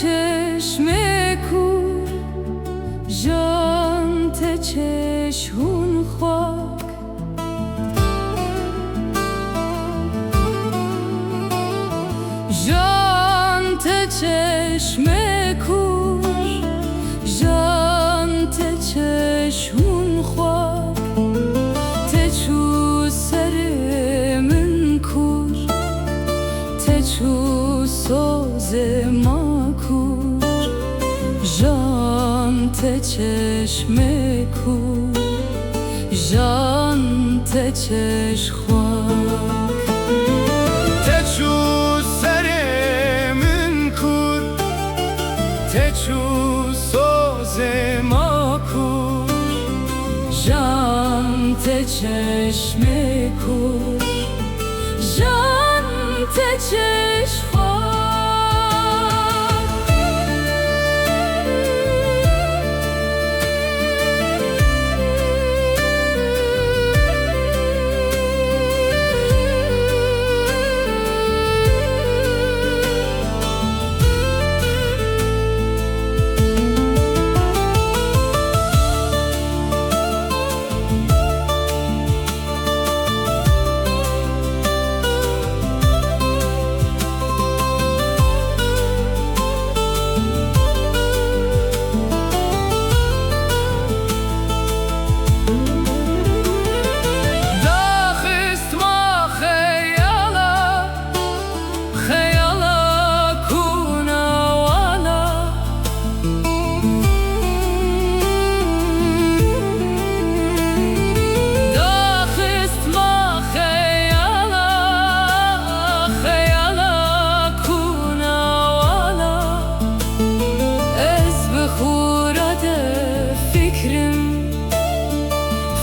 چشم کور جان ته چشمون خاک جان ته چشم کور جان ته چشمون خاک ته چو سر من کور ته چو سوز ما جان ته چشم کور جان ته چشم خاک ته چو سر من کور ته چو سوز ما کور جان ته چشم کور جان ته چشم خاک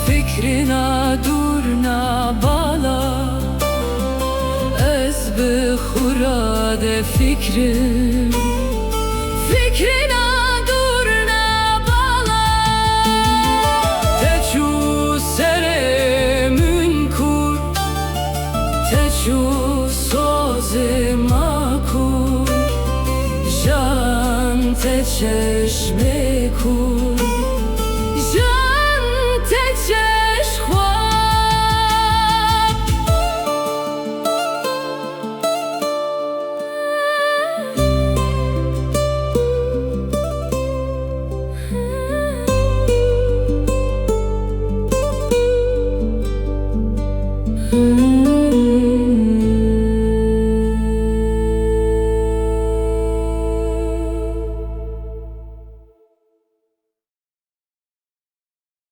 فکرنا دورنا بالا از بخوراد فکرم فکرنا دورنا بالا ته چو سر من کور ته چو سوز ما کور جان ته چشم کور